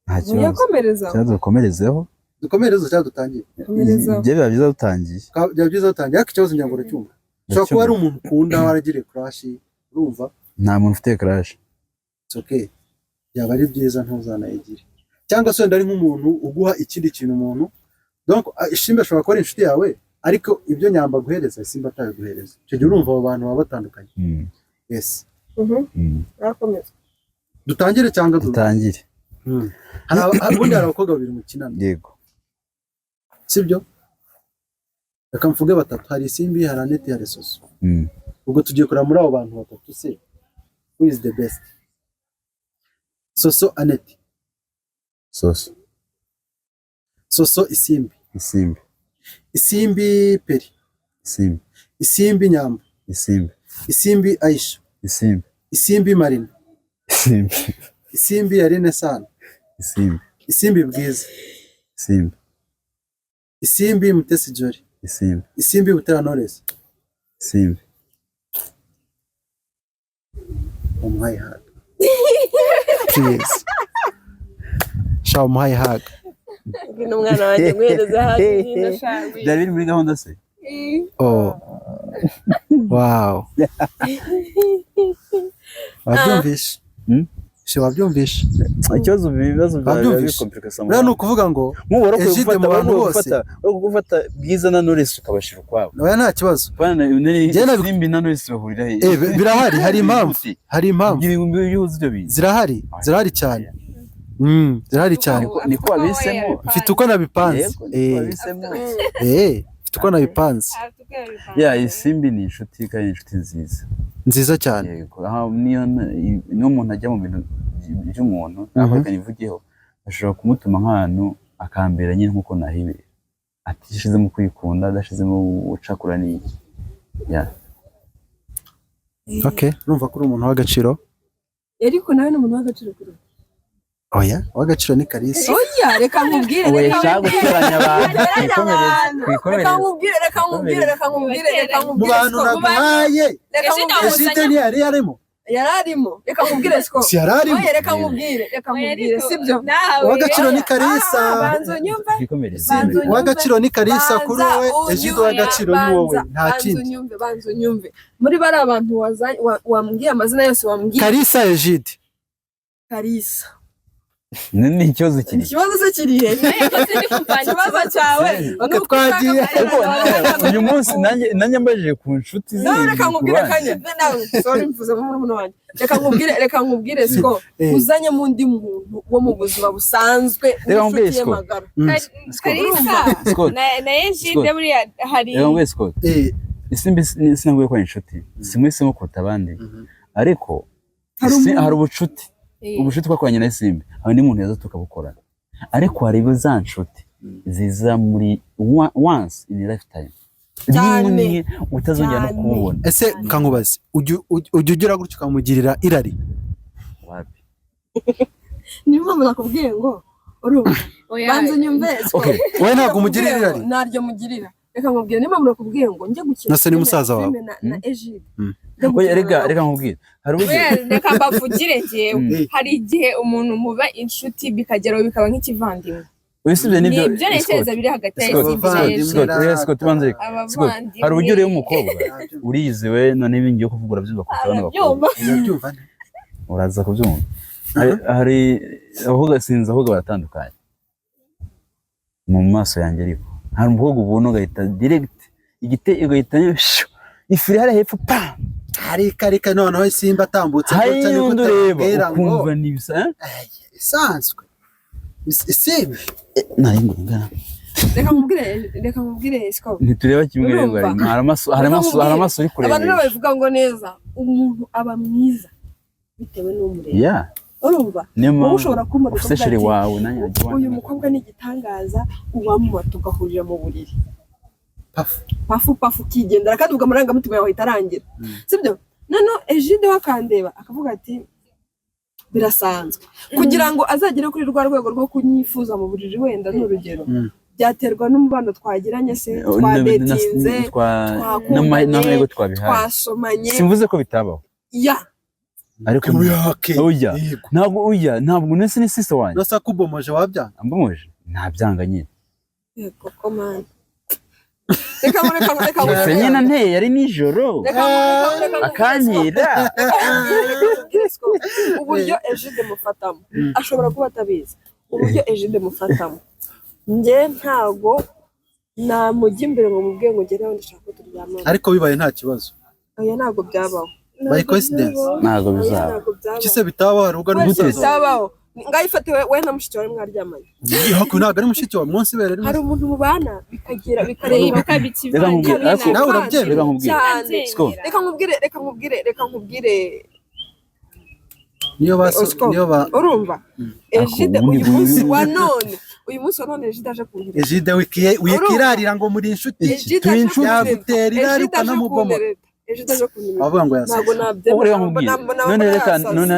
nta kibazo yakomereza cyangwa dukomerezeho cyangwa dutangire ibyo biba byiza dutangiye byaba byiza dutangiye ariko ikibazo ngira ngo uracyumva ushobora kuba ari umuntu ukunda waragiriye crush urumva nta muntu ufite crush it's okay byaba ari byiza ntuzanayigire cyangwa se wenda ari nk'umuntu uguha ikindi kintu umuntu donc Isimbi ashobora kuba ari inshuti yawe ariko ibyo Nyambo aguhereza Isimbi atabiguhereza icyo gihe urumva abo bantu baba batandukanye yes rakomeza dutangire cyangwa dutangire hari ubundi hari abakobwa babiri mukinana yego sibyo reka mvuge batatu hari Isimbi hari Aneti hari Soso ubwo tugiye kureba muri abo bantu batatu se who is the best Soso Aneti Soso Isimbi Peri Isimbi Nyambo Isimbi Aisha Isimbi Marina Isimbi Yarine Sana Isimbi Bwiza Isimbi Mutesi Jolly Isimbi Butera Knowless umuhaye haga please shaw umuhaye haga n'umwana wanjye guhereza hafi ndashaka byari biri muri gahunda se wow wabyumvishe wabyumvishe ikibazo ibibazo byawe bikomplika rero ni ukuvuga ngo Egide mu bantu bose gufata Bwiza na Knowless ukabashira ukwabo oya nta kibazo Isimbi na Knowless bahurira he birahari hari impamvu zirahari cyane zirahari cyane niko abisemo mfite uko nabipanze mfite uko nabipanze Isimbi ni inshuti kandi inshuti nziza cyane niyo umuntu ajya mu bintu by'umuntu ntabwo akanivugeho ashobora kumutuma nk'ahantu akambera nyine nk'uko nahibera atishizemo kwikunda adashizemo ucakura n'iki okay urumva ko uri umuntu w'agaciro ariko nawe ni umuntu w'agaciro kuri oya w'agaciro ni Kalisa oya reka nkubwire reka guteranya abantu reka nkubwire mu bantu naguhaye Egide ntiyari yarimo reka nkubwire siko si yararimo reka nkubwire sibyo uw'agaciro ni Kalisa banzo nyumve uw'agaciro ni Kalisa kuri wowe Egide uw'agaciro ni wowe nta kindi banzo nyumve muri bari abantu wambwiye amazina yose wambwiye Kalisa Egide Kalisa ni ikibazo kiri ikibazo se kiri he ikibazo cyawe Okay, twagiye. uyu munsi nanjye mbajije ku nshuti reka nkubwire kanya nawe sorry mvuze mu muntu wanjye reka nkubwire siko uzanye mu ndi muntu wo mu buzima busanzwe ufitiye magara Kalisa na Ejide buriya hari reka ngwe Scott isimbi sinangwe ko inshuti simwisemo kuruta abandi ariko hari ubucuti twakoranye na Isimbi aho ni muntu yaza tukabukorana ariko hari za nshuti ziza muri once in a lifetime rimwe utazongera no kumubona. Ese kankubaze ujya ugira gutyo ukamugirira irari wapi niyo mpamvu nakubwiye ngo urumva banze nyumve wowe ntabwo umugirira irari naryo mugirira reka nkubwire niyo mpamvu nakubwiye ngo njye gukina nase ni musaza wawe na Ejide oya reka nkubwire hari uburyo reka mbavugire njyewe hari igihe umuntu muba inshuti bikageraho bikaba nk'ikivandimwe Wisubye nibyo nibyo ntekereza biri hagati ya Scott banze hari uburyo rero umukobwa uriyiziwe none ibingi yo kuvugura byumva kutabana bakobwa uraza kubyumva hari aho sinza aho baratandukanye mu maso yanjye ariko hari umukobwa ubona ugahita direct igitego gahita ifiri hari hepfo pa hari karika noneho Isimbi atambutse gutya niko tureba ukumva nibisa isanzwe Isimbi nari ngungana reka nkubwire Scott ntitureba kimwe rero hari amaso uri kureba abantu bavuga ngo neza umuntu aba mwiza bitewe n'umureba urumva wowe ushobora kumubona ufite wawe nanjye uyu mukobwa ni igitangaza uwamuma tugahurira mu buriri pafu kigendera kandi ubwo amarangamutima yawe itarangira sibyo none Ejide wakandeba akavuga ati birasanzwe kugira ngo azagere kuri rwa rwego rwo kunyifuza mu buriri wenda n'urugero byaterwa n'umubano twagiranye se twadetinze n'amahirwe twabihaye twasomanye simvuze ko bitabaho ariko ntabwo nese ni sister wanjye nasa kubomoje wabyanga ambomoje ntabyanga nyine koko man reka nyine nteye yari nijoro akantira uburyo Ejide mufatamo ashobora kuba atabizi uburyo Ejide mufatamo njye ntago namujya imbere ngo mubwiye ngo ngere aho ndashaka ko turyamana ariko bibaye nta kibazo oya ntago byabaho by coincidence ntago bizaba kise bitabaho hari ubwo bitabaho ngayifate we na mushiki wawe mwaryamanye ntabwo ari mushiki wawe munsi bere hari umuntu mubana bikagira bikareba bakabikivanga nawe urabyemera reka nkubwire niyo urumva Ejide uyu munsi wa none Ejide aje kuhira Ejide wikirarira ngo muri inshuti yagutera irari ukanamuboma Ejide aje kuhira avuga ngo yasa none reka none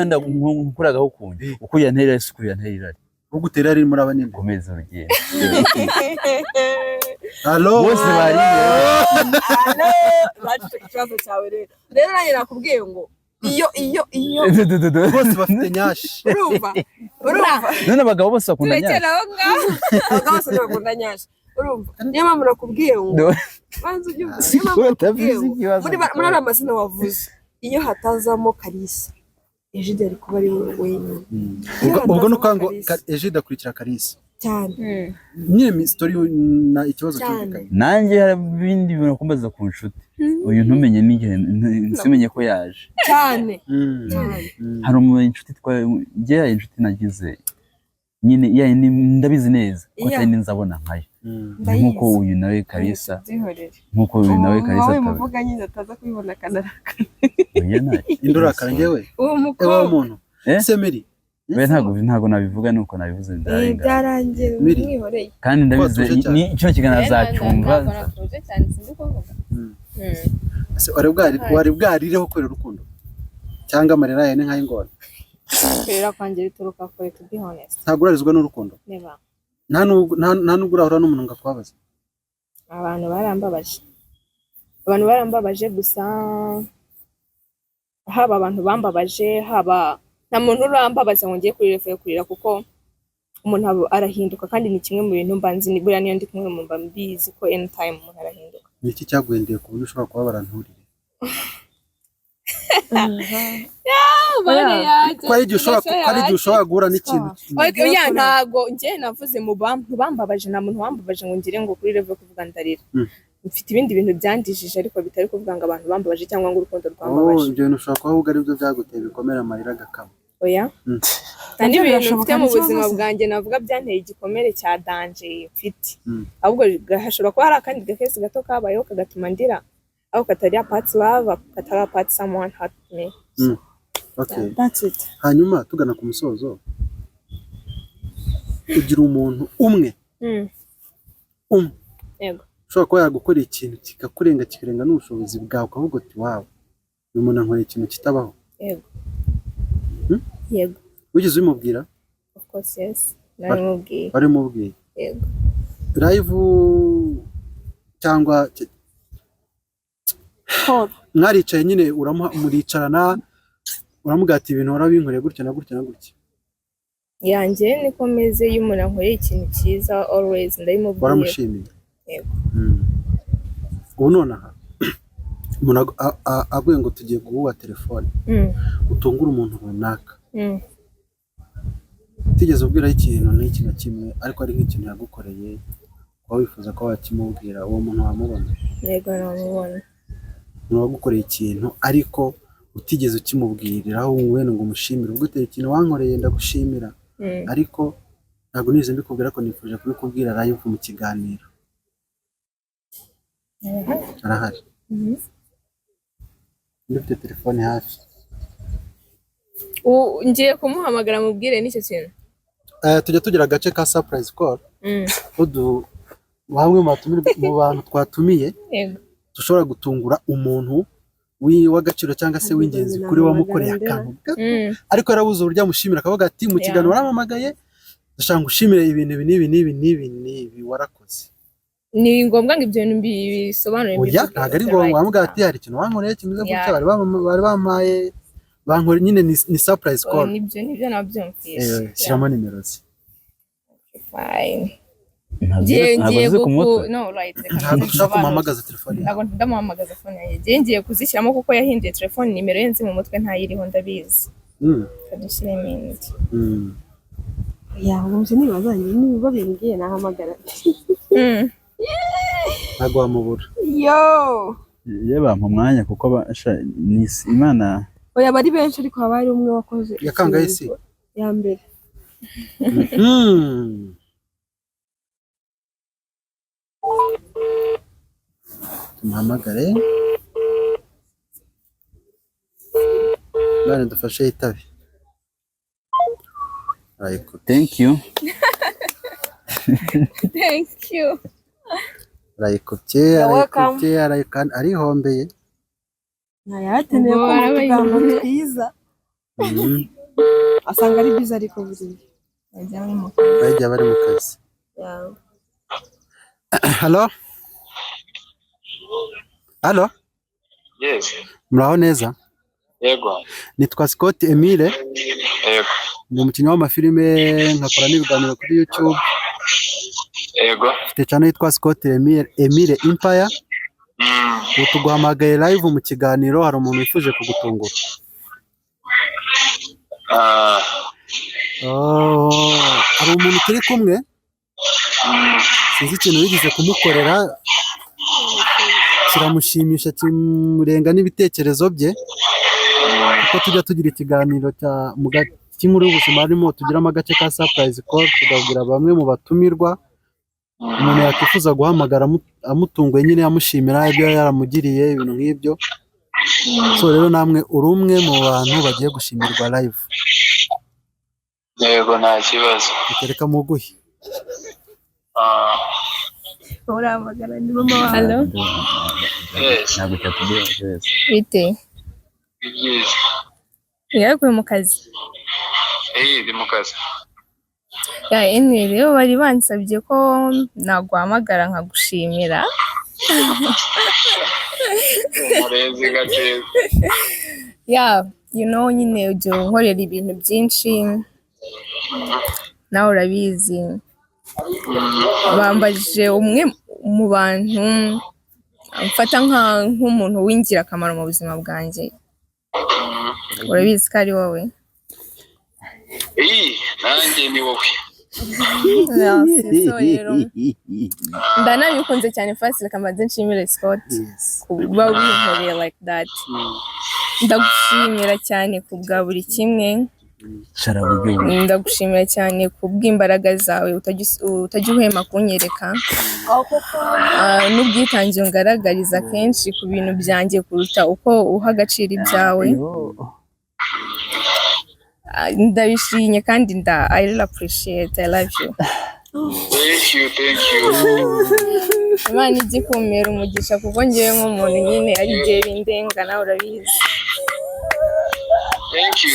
nkuragaho kundi uko yantera isuku yantera ugutera ari muri abanini komeza urugendo Allo bose bari bacyo kibazo cyawe rero nanjye nakubwiye ngo iyo bose bafite nyashi urumva none abagabo bose bakunda nyashi abagabo bose bakunda nyashi urumva niyo mpamvu nakubwiye ngo banza ubyumva niyo mpamvu nakubwiye ngo muri ari amazina wavuze iyo hatazamo Kalisa Ejide ari kuba ari wenyine ubwo nuko ngo Ejide akurikira Kalisa cyane nyine story na ikibazo cyumvikanye nanjye hari ibindi bintu kumbaza ku nshuti uyu ntumenye n'igihe nsimenye ko yaje cyane hari inshuti njye inshuti nagize nyine ndabizi neza ko atari nzabona nkayo nkuko uyu nawe Kalisa wowe muvuga nyine ataza kubibona kanaraka indura kangewe ewa muntu semeri we ntago nabivuga nuko nabivuze ndarenga byarangiye mwihoreye kandi ndabize ni cyo kigana zacyumva wari bwarireho kwera urukundo cyangwa amarira yawe ni nk'ay'ingona kwera kwanjye bituruka kure to be honest ntabwo urarizwa n'urukundo never nta nubwo urahura n'umuntu ngo akwabaze abantu barambabaje gusa haba abantu bambabaje haba nta muntu urambabaza ngo ngiye kuri refu yo kurira kuko umuntu arahinduka kandi ni kimwe mu bintu mbanzi ni buriya niyo ndi kumwe mu mbizi ko anytime umuntu arahinduka ni iki cyaguhendeye ku buryo ushobora kuba baranturire ko ari igihe ushobora guhura n'ikintu oya ntago njye navuze mu bantu bambabaje nta muntu wambabaje ngo ngire ngo kuri level kuvuga ndarira mfite ibindi bintu byandijije ariko bitari kuvuga ngo abantu bambabaje cyangwa ngo urukundo rwambabaje ibyo bintu ushobora kuba ahubwo aribyo byaguteye bikomera amarira agakama oya kandi ibintu mfite mu buzima bwanjye navuga byanteye igikomere cya danger mfite ahubwo hashobora kuba hari akandi gakesi gato kabayeho kagatuma ndira aho katari apart love katari apart someone hurt me okay that's it. Hanyuma tugana ku musozo ugira umuntu umwe yego ushobora kuba yagukorera ikintu kikakurenga kikarenga n'ubushobozi bwawe ukavuga uti wawe uyu muntu ankorera ikintu kitabaho yego yego wigeze ubimubwira of course yes narimubwiye warimubwiye yego live cyangwa mwaricaye nyine muricarana uramuga ati ibintu warabinkoreye gutya na gutya na gutya yanjye niko meze iyo umuntu ankoreye ikintu cyiza always ndabimubwiye waramushimiye yego ubu nonaha umuntu aguye ngo tugiye guhuha telefone utungura umuntu runaka utigeze ubwiraho ikintu n'iki na kimwe ariko ari nk'ikintu yagukoreye waba wifuza ko wakimubwira uwo muntu wamubona yego namubona umuntu wagukoreye ikintu ariko utigeze ukimubwiriraho wenda ngo umushimire ubwo uteye ikintu wankoreye ndagushimira ariko ntabwo nize mbikubwira ko nifuje kubikubwira live mu kiganiro arahari ndifite telefone hafi ngiye kumuhamagara mubwire n'icyo kintu tujya tugira agace ka surprise call bamwe mu bantu twatumiye dushobora gutungura umuntu w'agaciro cyangwa se w'ingenzi kuri wamukoreye akantu ariko yarabuze uburyo amushimira akavuga ati mu kiganiro waramamagaye ndashaka gushimira ibintu n'ibi warakoze ni ngombwa ngo ibyo bintu bisobanure oya ntabwo ari ngombwa wamuga ati hari ikintu wankoreye kimeze gutya bari bamaye bankoreye nyine ni surprise call nibyo nabyumvise shyiramo nimero ze fine ntabwo ushaka kumuhamagaza telefone ntabwo ndamuhamagaza telefone yanjye ngiye kuzishyiramo kuko yahinduye telefone nimero ye nzi mu mutwe ntayiriho ndabizi kadushyiremo indi yahuje nibazanye niba bimbwiye nahamagara ntabwo wamubura ye bampa umwanya kuko ni Imana oya bari benshi ariko haba hari umwe wakoze yakangaye isi ya mbere tumuhamagare bane dufashe yitabe thank you arayikubye arihombeye ntayateneye ko utugambo twiza asanga ari byiza ariko bajya bari mu kazi halo yes muraho neza yego nitwa Scott Emile yego ni umukinnyi w'amafilime nkakora n'ibiganiro kuri YouTube yego mfite channel yitwa Scott Emile Empire ubu tuguhamagaye live mu kiganiro hari umuntu wifuje kugutungura hari umuntu turi kumwe sinzi ikintu wigeze kumukorera kiramushimisha kimurenga n'ibitekerezo bye kuko tujya tugira ikiganiro cy'inkuru y'ubuzima harimo tugiramo agace ka surprise call tugabwira bamwe mu batumirwa umuntu yakwifuza guhamagara amutunguye nyine yamushimira ibyo yaramugiriye ibintu nk'ibyo so rero namwe uri umwe mu bantu bagiye gushimirwa live yego nta kibazo reka muguhe uramagana ni mama wawe halo ntabwo cyatubwira cyose bite byiza yaguye mu kazi ndi mu kazi rero bari bansabye ko naguhamagara nkagushimira umurenzi gateza nyine ujya unkorera ibintu byinshi nawe urabizi bambajije umwe mu bantu amfata nk'umuntu w'ingirakamaro mu buzima bwanjye urabizi ko ari wowe. nanjye ni wowe. So rero ndanabikunze cyane Fasil, kamaze nshimire Scott kuba winkoreye like that. Ndagushimira cyane kubwa buri kimwe. Ndagushimira cyane kubw'imbaraga zawe utajya uhema kunyereka, n'ubwitange ungaragariza kenshi ku bintu byanjye kuruta uko uha agaciro ibyawe. Ndabishimye kandi I really appreciate. I love you. Thank you. Imana ijye kumera umugisha kuko ngewe nk'umuntu nyine ari igihe bindenga, nawe urabizi. Thank you.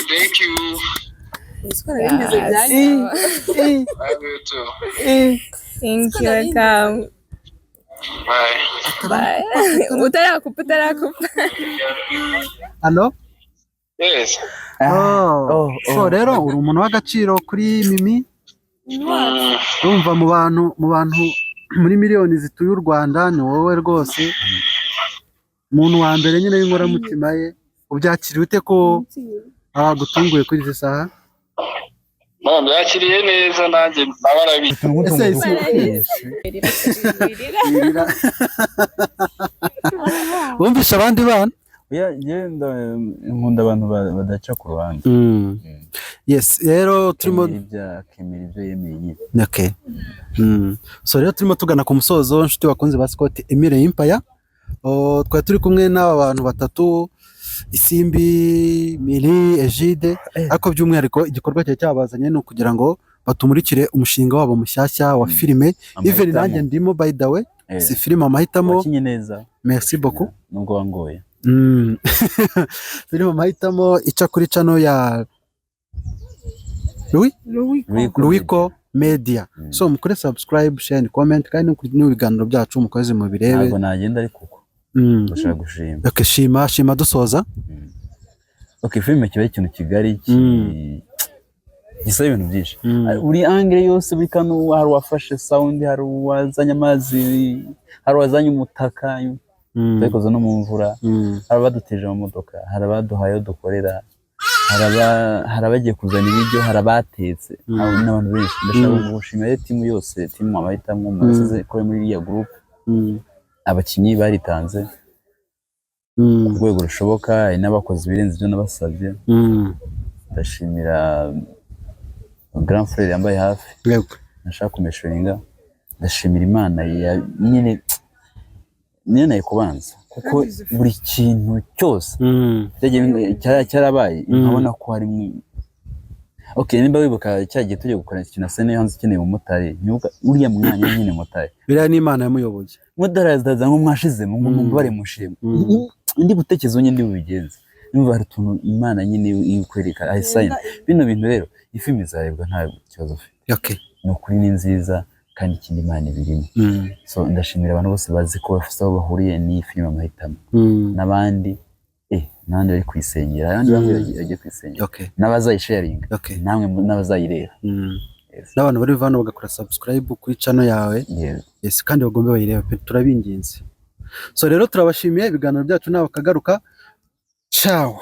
Thank you, welcome. Bye. Utarakupa. Halo? Yes. So rero uri umuntu w'agaciro kuri Mimi. Urumva mu bantu muri miliyoni zituye u Rwanda ni wowe rwose. Umuntu wa mbere nyine w'inkoramutima ye. Ubyakiriye ute ko gutunguye kuri izi saha? Byakiriye neza, nanjye nabarabizi. Wumvisha abandi bana? Nkunda abantu badaca ku ruhande. Yes, rero turimo kemera ibyo yemeye. Okay. So rero turimo tugana ku musozo, nshuti bakunze ba Scott Emile Empire. Twari turi kumwe n'aba bantu batatu, Isimbi, Mili, Egide, ariko by'umwihariko igikorwa cyawe cyabazanye no kugira ngo batumurikire umushinga wabo mushyashya wa filime. Even nanjye ndimo by the way, si filime Amahitamo. Wakinye neza. Merci beaucoup. Nubwo wangoye. Filime Amahitamo ica kuri channel ya Luiko Media. So mukore subscribe, share and comment, kandi n'ibiganiro byacu mukoze mu birebe. Ntabwo nagenda ari kuko ndashaka gushima. Okay, shima dusoza. Okay, filime kibaye ikintu kigari gisaba ibintu byinshi. Buri angle yose, buri kantu hari wafashe sound, hari wazanye amazi, hari wazanye umutaka, twakoze no mu mvura, hari abaduteje mu modoka, hari abaduhaye dukorera, hari abagiye kuzana ibiryo, hari abatetse, n'abantu benshi. Ndashaka gushimira timu yose, timu Amahitamo mwasize ko muri iriya group. Abakinnyi baritanze ku rwego rushoboka, n'abakozi birenze ibyo nabasabye. Ndashimira Grand Frère yambaye hafi, nashaka kumeshuringa. Ndashimira Imana nyine nayikubanza kuko buri kintu cyose cyarabaye, nkabona ko harimo. Okay, nimba wibuka cyagiye tujye gukora ikintu na sene hanze ikeneye umumotari, uriya mwanya nyine motari biriya ni Imana yamuyoboye. Mudarazaza nko mwashizemo mubare mushima, ndi gutekerezo nyine bibigenza. Nimba hari tuntu Imana nyine ikwereka ayisayina bino bintu. Rero ifilime izarebwa nta kibazo ufite. Okay, no kuri ni nziza kandi ikindi Imana ibirimo. So ndashimira abantu bose bazi ko bafite aho bahuriye ni filime Amahitamo, n'abandi nandi bari kwisengera, abandi bagiye kwisengera, n'abazayisharinga, namwe n'abazayireba. N'abantu bari vano bagakora subscribe kuri channel yawe. Yes, kandi bagombe bayireba pe, turabinginze. So rero turabashimiye, ibiganiro byacu nawe kagaruka. Ciao.